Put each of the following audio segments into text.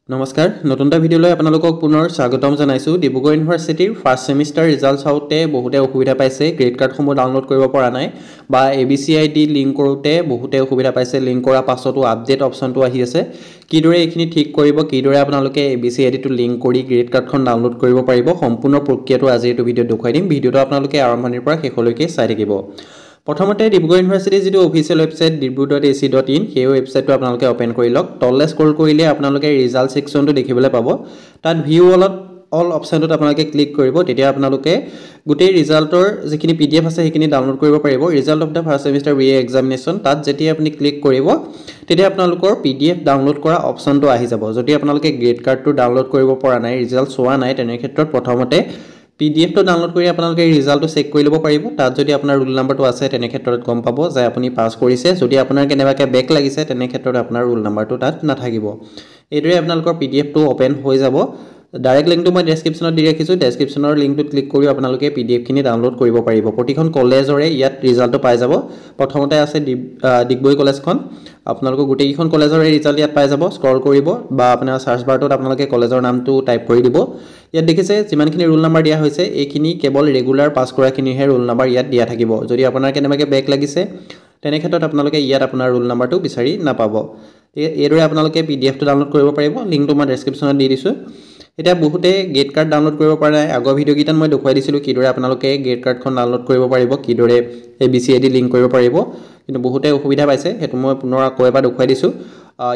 নমস্কাৰ নতুনটা ভিডিঅ'লৈ আপোনালোকক পুনৰ স্বাগতম জনাইছোঁ ডিব্ৰুগড় ইউনিভাৰ্চিটিৰ ফাৰ্ষ্ট সেমিষ্টাৰ ৰিজাল্ট চাওঁতে বহুতে অসুবিধা পাইছে গ্ৰেড কাৰ্ডসমূহ ডাউনলোড কৰিব পৰা নাই বা ABCID লিংক কৰোঁতে বহুতে অসুবিধা পাইছে লিংক কৰাৰ পাছতো আপডেট অপশ্যনটো আহি আছে কিদৰে এইখিনি ঠিক কৰিব কিদৰে আপোনালোকে ABCID টো লিংক কৰি গ্ৰেড কাৰ্ডখন ডাউনলোড কৰিব পাৰিব সম্পূৰ্ণ প্ৰক্ৰিয়াটো আজি এই ভিডিঅ'ত দেখুৱাই দিম ভিডিঅ'টো আপোনালোকে আৰম্ভণিৰ পৰা শেষলৈকে চাই থাকিব প্ৰথমতে ডিব্ৰুগড় ইউনিভাৰ্চিটিৰ যেটো অফিচিয়েল ৱেবসাইট dibru.ac.in সেই ৱেবসাইটটো আপোনালোকে ওপেন কৰি লওক তললে স্ক্ৰল কৰিলে আপোনালোকে ৰিজাল্ট সেকশনটো দেখিবলৈ পাব তাত ভিউ অল অপশ্যনটোত আপোনালোকে ক্লিক কৰিব তেতিয়া আপোনালোকে গোটেই ৰিজাল্টৰ যিখিনি PDF আছে সেইখিনি ডাউনলোড কৰিব পাৰিব result of the first semester BA examination তাত যেতিয়া আপুনি ক্লিক কৰিব তেতিয়া আপোনালোকৰ PDF ডাউনলোড কৰা অপশ্যনটো আহি যাব যদি আপোনালোকে গ্ৰেড কাৰ্ডটো ডাউনলোড কৰিব পৰা নাই ৰিজাল্ট চোৱা নাই তেনে ক্ষেত্ৰত প্ৰথমতে PDF টো ডাউনলোড কৰি আপোনালোকে ৰিজাল্টটো চেক কৰি ল'ব পাৰিব তাত যদি আপোনাৰ ৰোল নাম্বাৰটো আছে তেনে ক্ষেত্ৰত গম পাব যে আপুনি পাস কৰিছে যদি আপোনাৰ কেনেবাকে বেক লাগিছে তেনে ক্ষেত্ৰত আপোনাৰ ৰোল নাম্বাৰটো তাত নাথাকিব এইদৰে আপোনালোকৰ PDF টো ওপেন হৈ যাব ডাইৰেক্ট লিংকটো মই ডেসক্ৰিপচনত দি ৰাখিছো ডেসক্ৰিপচনৰ লিংকটো ক্লিক কৰি আপোনালোকে PDF খিনি ডাউনলোড কৰিব পাৰিব প্ৰতিখন কলেজৰে ইয়াত ৰিজাল্টটো পাই যাব প্ৰথমতে আছে ডিগবৈ কলেজখন আপোনালোকে গোটেইখন কলেজৰে ৰিজাল্ট ইয়াত পাই যাব স্ক্ৰল কৰিব বা আপোনাৰ সাৰ্চ বাৰটোত আপোনালোকে কলেজৰ নামটো টাইপ কৰি দিব ইয়াত দেখিছে যিমানখিনি ৰোল নাম্বাৰ দিয়া হৈছে এইখিনি কেৱল ৰেগুলাৰ পাস কৰাখিনিহে ৰোল নাম্বাৰ ইয়াত দিয়া থাকিব যদি আপোনাৰ কেনেবাকে বেক লাগিছে তেনে ক্ষেত্ৰত আপোনালোকে ইয়াত আপোনাৰ ৰোল নাম্বাৰটো বিচাৰি নাপাব এইদৰে আপোনালোকে PDF টো ডাউনলোড কৰিব পাৰিব লিংকটো মই ডেসক্ৰিপচনত দি দিছো এটা বহুতে গ্ৰেড কাৰ্ড ডাউনলোড কৰিব পৰা নাই আগৰ ভিডিও গিটাত মই দেখুৱাই দিছিলো কিদৰে আপোনালোকে গ্ৰেড কাৰ্ডখন ডাউনলোড কৰিব পাৰিব কিদৰে ABCID লিংক কৰিব পাৰিব কিন্তু বহুতে অসুবিধা পাইছে হেতু মই পুনৰ আকৌ এবাৰ দেখুৱাই দিছো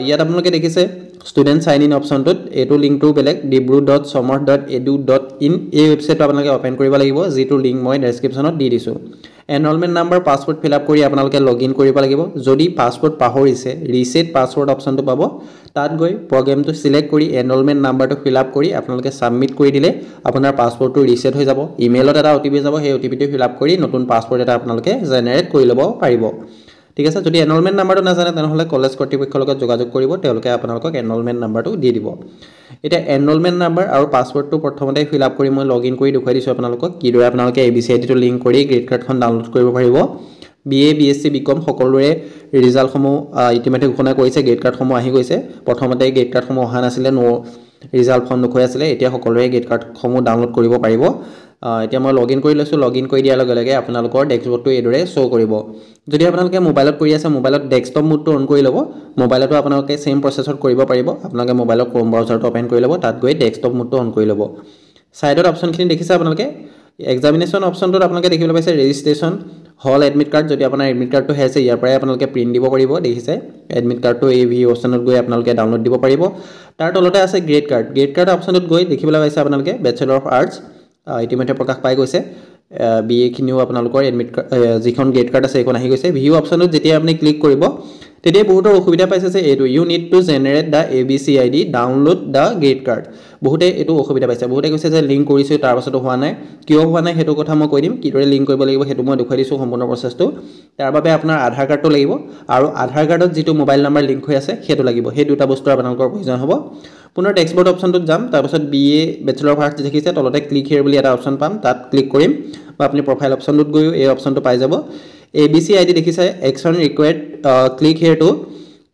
ইয়াত আপোনালোকে দেখিছে ষ্টুডেন্ট সাইন ইন অপশ্যনটোত এটো লিংকটো বেলেগ dibru.somorth.edu.in এই ৱেবসাইটটো আপোনালোকে ওপেন কৰিব লাগিব যেটো লিংক মই ডেসক্ৰিপচনত দি দিছো enrolment number password fill up কৰি আপোনালোকে লগইন কৰিব লাগিব যদি পাসওয়াৰ্ড পাহৰিছে ৰিসেট পাসওয়াৰ্ড অপশ্যনটো পাব তাত গৈ প্ৰগ্ৰামটো সিলেক্ট কৰি এনৰলমেন্ট নাম্বাৰটো ফিল আপ কৰি আপোনালোকে সাবমিট কৰি দিলে আপোনাৰ পাসওয়াৰ্ডটো ৰিসেট হৈ যাব ইমেইলত এটা OTP যাব সেই OTP টো ফিল আপ কৰি নতুন পাসওয়াৰ্ড এটা আপোনালোকে জেনাৰেট কৰি ল'ব পাৰিব ঠিক আছে যদি এনৰলমেন্ট নাম্বাৰটো নাজানে তেনেহলে কলেজ কৰ্তৃপক্ষৰ লগত যোগাযোগ কৰিব তেওঁলোকে আপোনালোকক এনৰলমেন্ট নাম্বাৰটো দি দিব এটা এনৰলমেন্ট নাম্বাৰ আৰু পাসওয়াৰ্ডটো প্ৰথমতে ফিল আপ কৰি মই লগইন কৰি দেখুৱাই দিছো আপোনালোকক কিদৰে আপোনালোকে ABCID টো লিংক কৰি গ্ৰেড কাৰ্ডখন ডাউনলোড কৰিব পাৰিব BA BSc BCom সকলোৰে ৰিজাল্ট সমূহ ইতিমধ্যে ঘোষণা কৰিছে গ্ৰেড কাৰ্ড সমূহ আহি গৈছে প্ৰথমতে গ্ৰেড কাৰ্ড সমূহ অহা নাছিলে ৰিজাল্ট খন নখৈ আছিল এতিয়া সকলোৰে গ্ৰেড কাৰ্ড সমূহ ডাউনলোড কৰিব পাৰিব এতিয়া মই লগইন কৰি লৈছো লগইন কৰি দিয়াৰ লগে লগে আপোনালোকৰ ডেস্কটপটো এদৰে শো কৰিব যদি আপোনালোকে মোবাইলত কৰি আছে মোবাইলত ডেস্কটপ মোডটো অন কৰি ল'ব মোবাইলতো আপোনালোকে সেম প্ৰচেছত কৰিব পাৰিব আপোনালোকে মোবাইলৰ ক্ৰোম ব্ৰাউজাৰটো ওপেন কৰি ল'ব তাত গৈ ডেস্কটপ মোডটো অন কৰি ল'ব সাইডত অপশ্যনখিনি দেখিছে আপোনালোকে এক্সামিনেশ্যন অপশ্যনটোত আপোনালোকে দেখিবলৈ পাইছে ৰেজিষ্ট্ৰেচন হল এডমিট কাৰ্ড যদি আপোনাৰ এডমিট কাৰ্ডটো হেছে ইয়াৰ পৰাই আপোনালোকে প্ৰিন্ট দিব পাৰিব দেখিছে এডমিট কাৰ্ডটো এই ভি অপশ্যনত গৈ আপোনালোকে ডাউনলোড দিব পাৰিব তাৰ তলতে আছে গ্ৰেড কাৰ্ড অপশ্যনত গৈ দেখিবলৈ পাইছে আপোনালোকে বেচেলৰ অফ আৰ্টছ ইতিমধ্যে প্ৰকাশ পাই গৈছে BA খিনিও আপোনালোকৰ এডমিট যিখন গ্ৰেড কাৰ্ড আছে এখন আহি গৈছে ভিউ অপশ্যনত যেতিয়া আপুনি ক্লিক কৰিব তেতিয়া বহুতৰ অসুবিধা পাইছে যে এটো you need to generate the ABCID download the grade card বহুতে এটো অসুবিধা পাইছে বহুতে কৈছে যে লিংক কৰিছো তাৰ পাছতো হোৱা নাই কিয় হোৱা নাই হেতু কথা মই কৈ দিম কিদৰে লিংক কৰিব লাগিব হেতু মই দেখুৱাই দিছো সম্পূৰ্ণ প্ৰচেছটো তাৰ বাবে আপোনাৰ আধাৰ কাৰ্ডটো লাগিব আৰু আধাৰ কাৰ্ডত যেটো মোবাইল নাম্বাৰ লিংক হৈ আছে হেতু লাগিব হে দুটা বস্তু আপোনালোকৰ প্ৰয়োজন হ'ব পুনৰ টেক্সটবোৰ্ড অপশ্যনটোত যাম তাৰ পাছত BA বেচেলৰ অফ আৰ্টছ দেখিছে তলতে ক্লিক হিয়াৰ বুলি এটা অপশ্যন পাম তাত ক্লিক কৰিম বা আপুনি প্ৰফাইল অপশ্যনটোত গৈ এই অপশ্যনটো পাই যাব ABCID দেখিছে action required click here to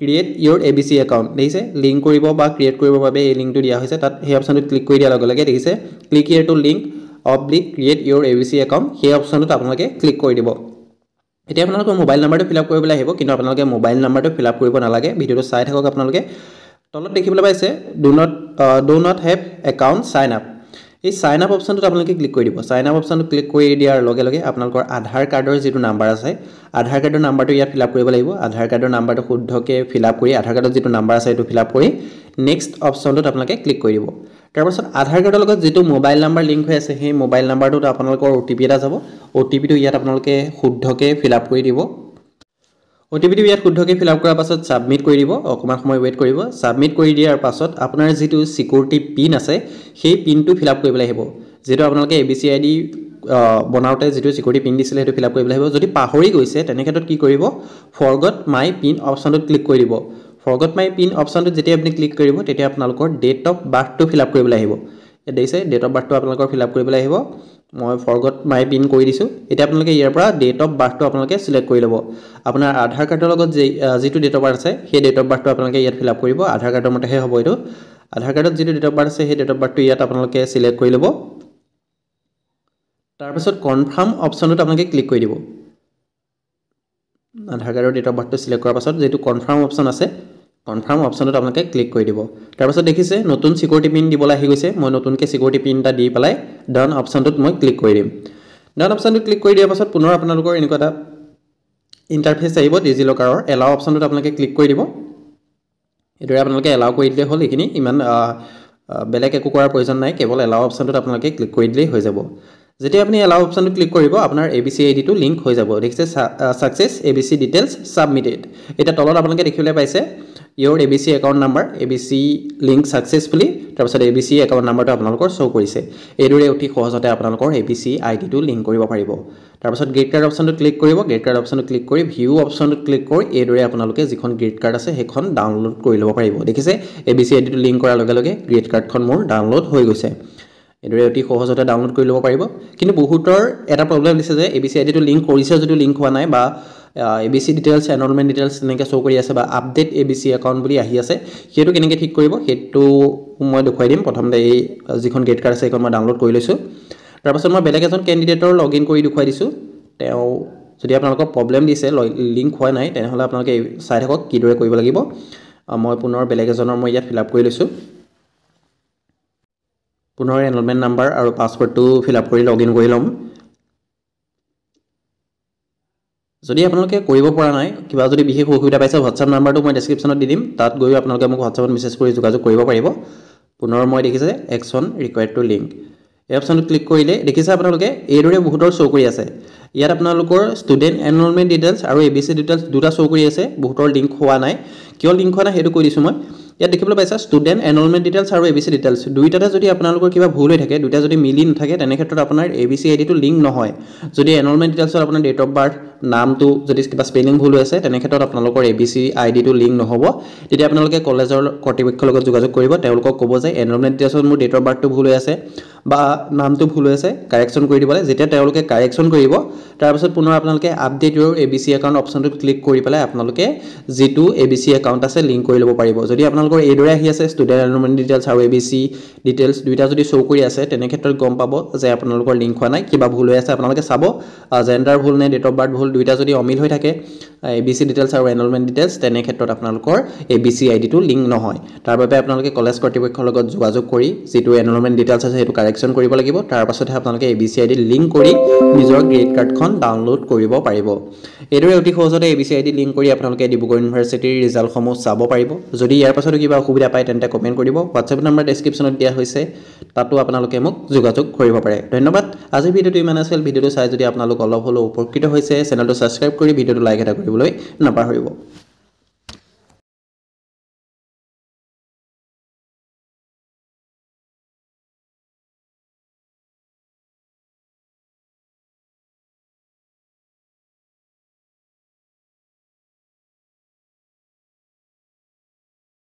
create your ABC account দেখিছে লিংক কৰিব বা ক্ৰিয়েট কৰিবৰ বাবে এই লিংকটো দিয়া হৈছে তাত সেই অপশ্যনটোত ক্লিক কৰি দিয়াৰ লগে লগে দেখিছে click here to link create your ABC account সেই অপশ্যনটোত আপোনালোকে ক্লিক কৰি দিব এতিয়া আপোনালোকৰ মোবাইল নাম্বাৰটো ফিল আপ কৰিবলৈ আহিব কিন্তু আপোনালোকে মোবাইল নাম্বাৰটো ফিল আপ কৰিব নালাগে ভিডিওটো চাই থাকক আপোনালোকে তলত দেখিবলৈ পাইছে do not have account sign up এই সাইন আপ অপশ্যনটোত আপোনালোকে ক্লিক কৰি দিব সাইন আপ অপশ্যনটো ক্লিক কৰি দিয়াৰ লগে লগে আপোনালোকৰ আধাৰ কাৰ্ডৰ যেটো নাম্বাৰ আছে আধাৰ কাৰ্ডৰ নাম্বাৰটো ইয়াত ফিল আপ কৰিব লাগিব আধাৰ কাৰ্ডৰ নাম্বাৰটো শুদ্ধকৈ ফিল আপ কৰি আধাৰ কাৰ্ডৰ যেটো নাম্বাৰ আছে এটো ফিল আপ কৰি নেক্সট অপশ্যনটোত আপোনালোকে ক্লিক কৰি দিব তাৰ পাছত আধাৰ কাৰ্ডৰ লগত যেটো মোবাইল নাম্বাৰ লিংক হৈ আছে সেই মোবাইল নাম্বাৰটোত আপোনালোকৰ OTP এটা যাব OTP টো ইয়াত আপোনালোকে শুদ্ধকৈ ফিল আপ কৰি দিব OTP টো ইয়াত শুদ্ধকৈ ফিল আপ কৰাৰ পাছত সাবমিট কৰি দিব অকমান সময় ওয়েট কৰিব সাবমিট কৰি দিয়াৰ পাছত আপোনাৰ যেটো সিকিউৰিটি পিন আছে সেই পিনটো ফিল আপ কৰিবলৈ আহিব যেটো আপোনালোকে ABCID বনাওতে যেটো সিকিউৰিটি পিন দিছিলে হেতু ফিল আপ কৰিবলৈ আহিব যদি পাহৰি গৈছে তেনে ক্ষেত্ৰত কি কৰিব ফৰগট মাই পিন অপশ্যনটোত ক্লিক কৰি দিব ফৰগট মাই পিন অপশ্যনটোত যেতিয়া আপুনি ক্লিক কৰিব তেতিয়া আপোনালোকৰ ডেট অফ বাৰ্থটো ফিল আপ কৰিবলৈ আহিব দেখিছে ডেট অফ বাৰ্থটো আপোনালোকৰ ফিল আপ কৰিবলৈ আহিব মই ফৰগট মাই পিন কৰি দিছো এটা আপোনালোকে ইয়াৰ পৰা ডেট অফ বাৰ্থটো আপোনালোকে সিলেক্ট কৰি ল'ব আপোনাৰ আধাৰ কাৰ্ডৰ লগত যেটো ডেট অফ বাৰ্থ আছে সেই ডেট অফ বাৰ্থটো আপোনালোকে ইয়াত ফিল আপ কৰিব আধাৰ কাৰ্ডৰ মতেহে হ'ব এটো আধাৰ কাৰ্ডত যিটো ডেট অফ বাৰ্থ আছে সেই ডেট অফ বাৰ্থটো ইয়াত আপোনালোকে সিলেক্ট কৰি ল'ব তাৰ পাছত কনফাৰ্ম অপচনটোত আপোনালোকে ক্লিক কৰি দিব আধাৰ কাৰ্ডৰ ডেট অফ বাৰ্থটো সিলেক্ট কৰাৰ পাছত যেটো কনফাৰ্ম অপচন আছে কনফাৰ্ম অপচনটোত আপোনালোকে ক্লিক কৰি দিব তাৰ পাছত দেখিছে নতুন সিকিউৰিটি পিন দিবলৈ আহি গৈছে মই নতুনকৈ সিকিউৰিটি পিনটা দি পেলাই ডান অপচনটোত মই ক্লিক কৰি দিম ডান অপচনটোত ক্লিক কৰি দিয়াৰ পাছত পুনৰ আপোনালোকৰ এনেকুৱা এটা ইন্টাৰফেস আহিব ডিজিলকাৰৰ এলাও অপচনটোত আপোনালোকে ক্লিক কৰি দিব এদৰে আপোনালোকে এলাও কৰি দিলে হ'ল এখিনি ইমান বেলেগ একো কৰাৰ প্ৰয়োজন নাই কেৱল এলাও অপচনটোত আপোনালোকে ক্লিক কৰি দিলেই হৈ যাব যেতিয়া আপুনি এলাও অপচনটো ক্লিক কৰিব আপোনাৰ ABC আইডিটো লিংক হৈ যাব দেখিছে সাকসেস ABC ডিটেইলছ সাবমিটেড এটা তলত আপোনালোকে দেখিবলৈ পাইছে your ABC account number ABC link successfully তাৰ পাছত ABC account numberটো আপোনালোকৰ শো কৰিছে এদৰে অতি সহজতে আপোনালোকৰ ABC আইডিটো লিংক কৰিব পাৰিব তাৰ পাছত গ্ৰেড কাৰ্ড অপচনটো ক্লিক কৰিব গ্ৰেড কাৰ্ড অপচনটো ক্লিক কৰি ভিউ অপচনটো ক্লিক কৰি এদৰে আপোনালোকে যিখন গ্ৰেড কাৰ্ড আছে সেইখন ডাউনলোড কৰি ল'ব পাৰিব দেখিছে ABC আইডিটো লিংক কৰাৰ লগে লগে গ্ৰেড কাৰ্ডখন মোৰ ডাউনলোড হৈ গৈছে এদৰে অতি সহজতে ডাউনলোড কৰি ল'ব পাৰিব কিন্তু বহুতৰ এটা প্ৰবলেম দিছে যে ABC আইডিটো লিংক কৰিছে যদিও লিংক হোৱা নাই বা ABC ডিটেইলছ এনৰলমেন্ট ডিটেইলছ এনেকৈ শো কৰি আছে বা আপডেট ABC একাউন্ট বুলি আহি আছে হেতু কেনেকৈ ঠিক কৰিব হেতু মই দেখুৱাই দিম প্ৰথমতে এই যিখন গ্ৰেড কাৰ্ড আছে এইখন মই ডাউনলোড কৰি লৈছো তাৰ পাছত মই বেলেগ এজন ক্যান্ডিডেটৰ লগইন কৰি দেখুৱাই দিছো তেও যদি আপোনালোকৰ প্ৰবলেম দিছে লিংক হোৱা নাই তেনেহলে আপোনালোকে চাই থাকক কিদৰে কৰিব লাগিব মই পুনৰ বেলেগ এজনৰ মই ইয়াত ফিলআপ কৰি লৈছো পুনৰ এনৰলমেন্ট নাম্বাৰ আৰু পাসওয়াৰ্ডটো ফিলআপ কৰি লগইন কৰি লম যদি আপোনালোকে কৰিব পৰা নাই কিবা যদি বিশেষ অসুবিধা পাইছে WhatsApp নাম্বাৰটো মই ডেসক্ৰিপচনত দি দিম তাত গৈ আপোনালোকে মোক WhatsAppত মেছেজ কৰি যোগাযোগ কৰিব পাৰিব পুনৰ মই দেখিছে একশন ৰিকোয়াৰ্ড টু লিংক এই অপচনটো ক্লিক কৰিলে দেখিছে আপোনালোকে এইদৰে বহুতৰ শো কৰি আছে ইয়াত আপোনালোকৰ ষ্টুডেন্ট এনৰলমেন্ট ডিটেইলছ আৰু ABC ডিটেইলছ দুটা শো কৰি আছে বহুতৰ লিংক হোৱা নাই কিয় লিংক হোৱা নাই হেতু কৈ দিছো মই ইয়াত দেখিবলৈ পাইছা ষ্টুডেন্ট এনৰলমেন্ট ডিটেইলছ আৰু ABC ডিটেইলছ দুইটাতে যদি আপোনালোকৰ কিবা ভুল হৈ থাকে দুইটা যদি মিলি নথাকে তেনে ক্ষেত্ৰত আপোনাৰ ABC আইডিটো লিংক নহয় যদি এনৰলমেন্ট ডিটেইলছৰ আপোনাৰ ডেট অফ বাৰ্থ নামটো যদি কিবা স্পেলিং ভুল হৈ আছে তেনে ক্ষেত্ৰত আপোনালোকৰ ABC আইডিটো লিংক নহব তেতিয়া আপোনালোকে কলেজৰ কৰ্তৃপক্ষৰ লগত যোগাযোগ কৰিব তেওঁলোকক ক'ব যে এনৰলমেন্ট ডিটেইলছৰ মোৰ ডেট অফ বাৰ্থটো ভুল হৈ আছে বা নামটো ভুল হৈ আছে কাৰেকচন কৰি দিবলে যেতিয়া তেওঁলোকে কাৰেকচন কৰিব তাৰ পাছত পুনৰ আপোনালোকে আপডেট ইউৰ ABC একাউন্ট অপচনটোত ক্লিক কৰি পেলাই আপোনালোকে যেটো ABC একাউন্ট আছে লিংক কৰি ল'ব পাৰিব যদি আপোনালোকৰ এইদৰে আহি আছে ষ্টুডেন্ট এনৰলমেন্ট ডিটেইলছ আৰু ABC ডিটেইলছ দুইটা যদি শো কৰি আছে তেনে ক্ষেত্ৰত গম পাব যে আপোনালোকৰ লিংক হোৱা নাই কিবা ভুল হৈ আছে আপোনালোকে চাব জেন্ডাৰ ভুল নে ডেট অফ বাৰ্থ ভুল দুইটা যদি অমিল হৈ থাকে ABC ডিটেইলছ আৰু এনৰলমেন্ট ডিটেইলছ তেনে ক্ষেত্ৰত আপোনালোকৰ ABC আইডিটো লিংক নহয় তাৰ বাবে আপোনালোকে কলেজ কৰ্তৃপক্ষৰ লগত যোগাযোগ কৰি যেটো এনৰলমেন্ট ডিটেইলছ আছে হেতু কাৰেকচন কৰিব লাগিব তাৰ পাছতহে আপোনালোকে ABC আইডি লিংক কৰি নিজৰ গ্ৰেড কাৰ্ডখন ডাউনলোড কৰিব পাৰিব এদৰে অতি সহজতে ABC আইডি লিংক কৰি আপোনালোকে ডিব্ৰুগড় ইউনিভাৰ্চিটিৰ ৰিজাল্টসমূহ চাব পাৰিব যদি ইয়াৰ পাছতো কিবা অসুবিধা পায় তেন্তে কমেন্ট কৰিব WhatsApp নম্বৰ ডেসক্ৰিপচনত দিয়া হৈছে তাতো আপোনালোকে মোক যোগাযোগ কৰিব পাৰে ধন্যবাদ আজি ভিডিওটো ইমান আছিল ভিডিওটো চাই যদি আপোনালোক অলপ হলো উপকৃত হৈছে চেনেলটো সাবস্ক্ৰাইব কৰি ভিডিওটো লাইক এটা কৰিবলৈ নাপাহৰিব